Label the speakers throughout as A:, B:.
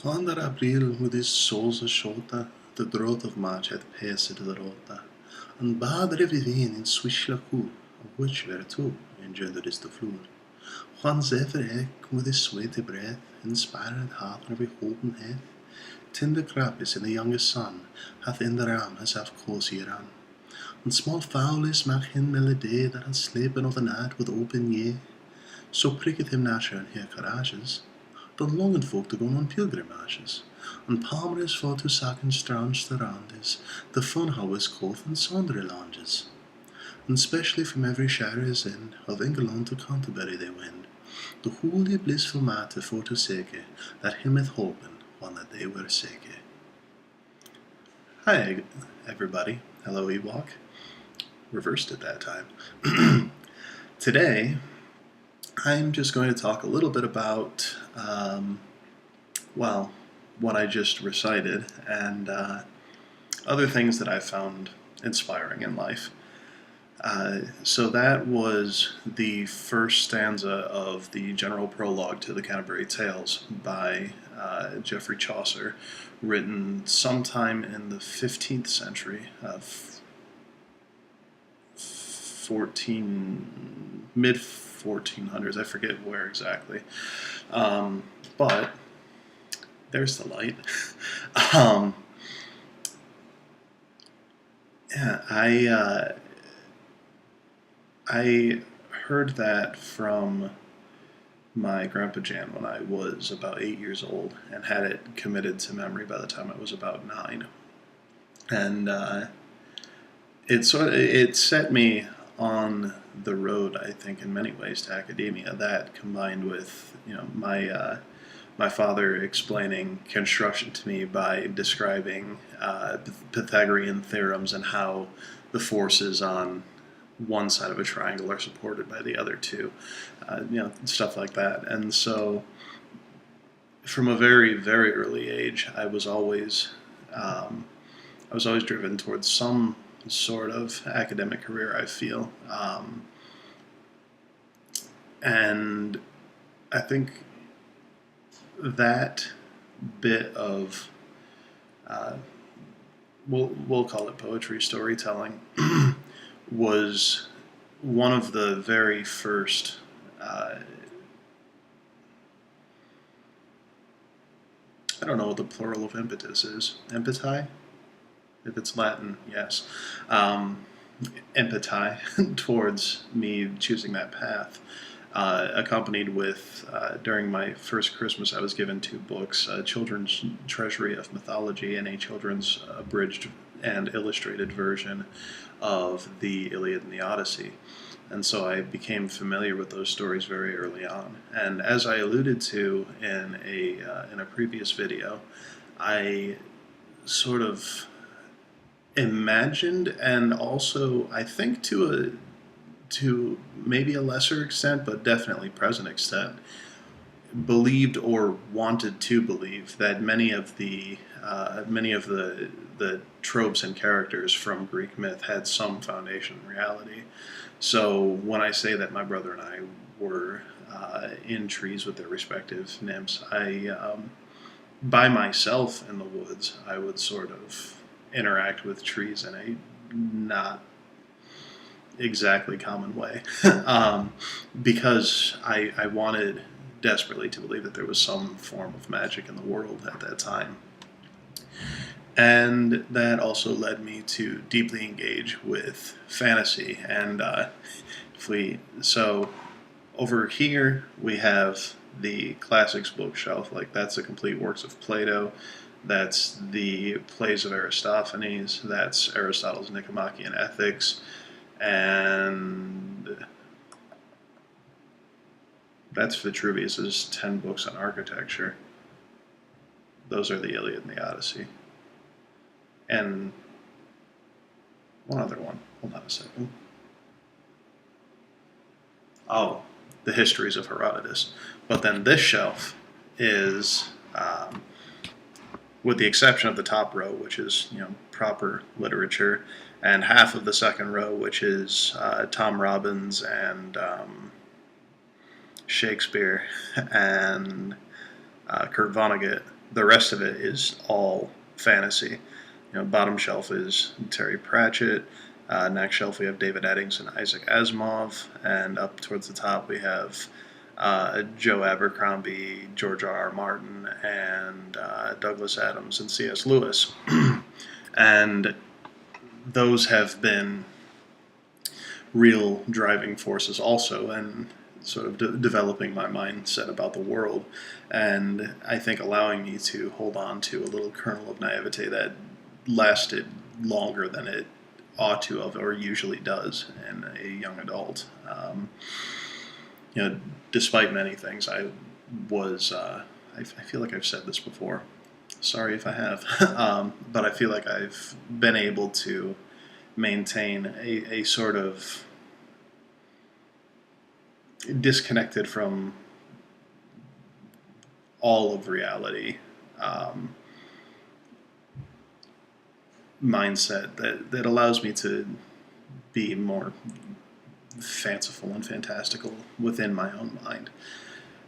A: Quando era abril with his souls a shota, the drought of March had passed the rota, and bad revivin in swish la cool, of which were two engendered is the floor. Juan's ever eck with his sweaty breath, inspired heart and beholden head, tender crappies in the youngest son, hath in the ram as half cozy ran. And small fowlis mag hin melody that had slepen of the night with open ye, so pricketh him nasher and here courages, dan longen folk te gaan on pilgrimages, and palmers for to saken strange surroundings, the funhouses coth and sundry lounges. And specially from every shire is end, of England to Canterbury they wend, the holy blissful matter for to seke, that him hath holpen, one that they were seke. Hi everybody, hello Ewok, reversed at that time. Today, I'm just going to talk a little bit about, what I just recited and other things that I found inspiring in life. So that was the first stanza of the general prologue to the Canterbury Tales by Geoffrey Chaucer, written sometime in the 15th century, mid 1400s, I forget where exactly, but there's the light. Yeah, I heard that from my Grandpa Jan when I was about 8 years old, and had it committed to memory by the time I was about 9, and it set me on the road, I think, in many ways to academia. That combined with my father explaining construction to me by describing Pythagorean theorems and how the forces on one side of a triangle are supported by the other two, stuff like that. And so, from a very, very early age, I was always driven towards some sort of academic career, I feel. And I think that bit of, we'll call it poetry, storytelling, was one of the very first I don't know what the plural of impetus is. Empati? If it's Latin, yes. Empati towards me choosing that path. Accompanied with, during my first Christmas, I was given 2 books, a children's treasury of mythology and a children's abridged and illustrated version of the Iliad and the Odyssey. And so I became familiar with those stories very early on. And as I alluded to in a previous video, I sort of imagined, and also I think to maybe a lesser extent, but definitely present extent, believed or wanted to believe that many of the tropes and characters from Greek myth had some foundation in reality. So when I say that my brother and I were in trees with their respective nymphs, by myself in the woods, I would sort of interact with trees in a not exactly common way, because I wanted desperately to believe that there was some form of magic in the world at that time. And that also led me to deeply engage with fantasy. And so over here we have the classics bookshelf, like that's the complete works of Plato, that's the plays of Aristophanes, that's Aristotle's Nicomachean Ethics, and that's Vitruvius's 10 books on architecture. Those are the Iliad and the Odyssey. And one other one. Hold on a second. Oh, the Histories of Herodotus. But then this shelf is, with the exception of the top row, which is proper literature, and half of the second row, which is Tom Robbins and Shakespeare and Kurt Vonnegut, the rest of it is all fantasy. Bottom shelf is Terry Pratchett. Next shelf we have David Eddings and Isaac Asimov, and up towards the top we have Joe Abercrombie, George R.R. Martin, and Douglas Adams and C.S. Lewis. And those have been real driving forces also, and sort of developing my mindset about the world, and I think allowing me to hold on to a little kernel of naivete that lasted longer than it ought to have, or usually does, in a young adult. Despite many things, I feel like I've said this before. Sorry if I have, but I feel like I've been able to maintain a sort of disconnected from all of reality mindset that allows me to be more fanciful and fantastical within my own mind.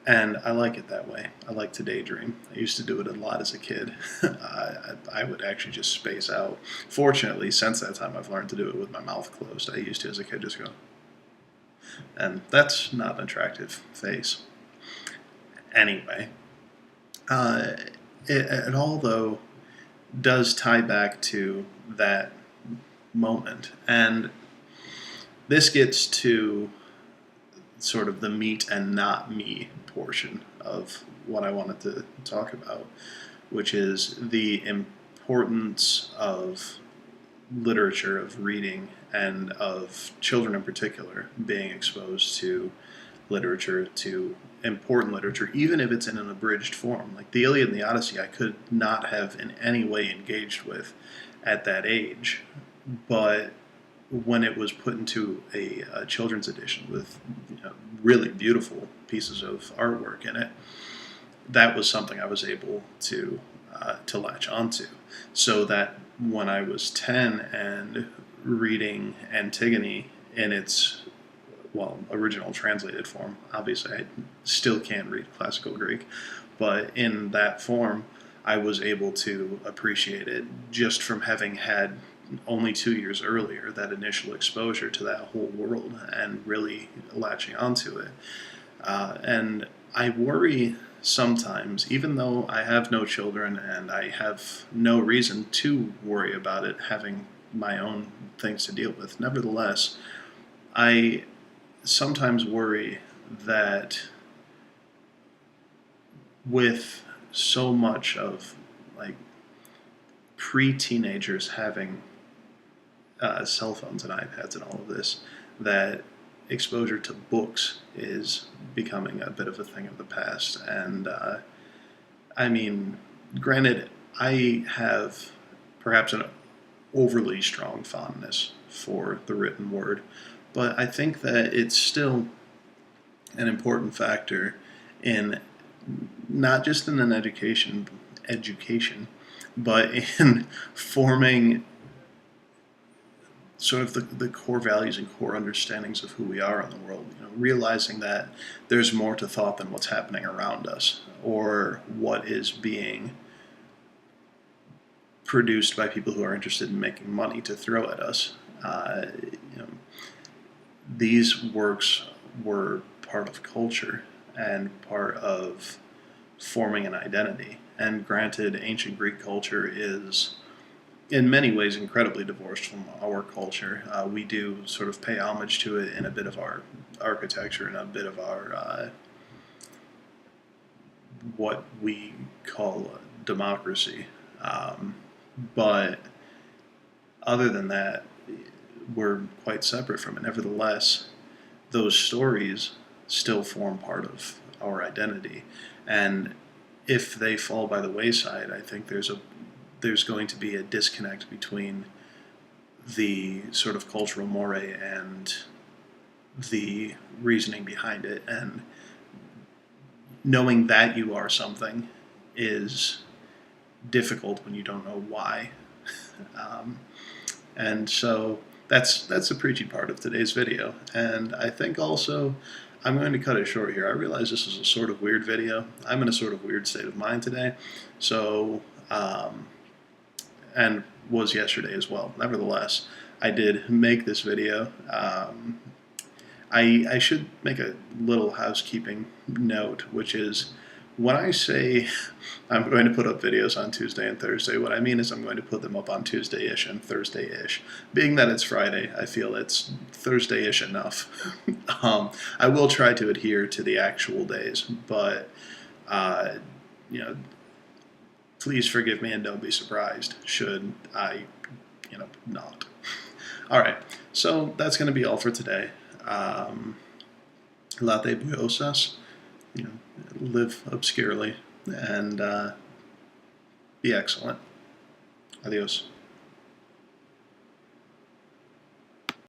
A: And I like it that way. I like to daydream. I used to do it a lot as a kid. I would actually just space out. Fortunately, since that time, I've learned to do it with my mouth closed. I used to, as a kid, just go. And that's not an attractive face. Anyway, it all, though, does tie back to that moment. And this gets to sort of the meat and not me portion of what I wanted to talk about, which is the importance of literature, of reading, and of children in particular being exposed to literature, to important literature, even if it's in an abridged form. Like the Iliad and the Odyssey, I could not have in any way engaged with at that age, but when it was put into a children's edition with really beautiful pieces of artwork in it, that was something I was able to latch onto. So that when I was 10 and reading Antigone in its original translated form, obviously I still can't read classical Greek, but in that form I was able to appreciate it just from having had only 2 years earlier that initial exposure to that whole world and really latching onto it. And I worry sometimes, even though I have no children and I have no reason to worry about it, having my own things to deal with, nevertheless, I sometimes worry that with so much of like pre-teenagers having cell phones and iPads and all of this, that exposure to books is becoming a bit of a thing of the past. And I mean, granted, I have perhaps an overly strong fondness for the written word, but I think that it's still an important factor in not just in an education, but in forming sort of the core values and core understandings of who we are in the world. Realizing that there's more to thought than what's happening around us or what is being produced by people who are interested in making money to throw at us. These works were part of culture and part of forming an identity. And granted, ancient Greek culture is in many ways incredibly divorced from our culture. We do sort of pay homage to it in a bit of our architecture and a bit of our what we call democracy. But other than that, we're quite separate from it. Nevertheless, those stories still form part of our identity. And if they fall by the wayside, I think there's going to be a disconnect between the sort of cultural moray and the reasoning behind it. And knowing that you are something is difficult when you don't know why. And so that's the preachy part of today's video. And I think also I'm going to cut it short here. I realize this is a sort of weird video. I'm in a sort of weird state of mind today, so and was yesterday as well. Nevertheless, I did make this video. I should make a little housekeeping note, which is when I say I'm going to put up videos on Tuesday and Thursday, what I mean is I'm going to put them up on Tuesday-ish and Thursday-ish. Being that it's Friday, I feel it's Thursday-ish enough. I will try to adhere to the actual days, but you know, please forgive me and don't be surprised should I, not. All right, so that's going to be all for today. Late buiosas, live obscurely and be excellent. Adios.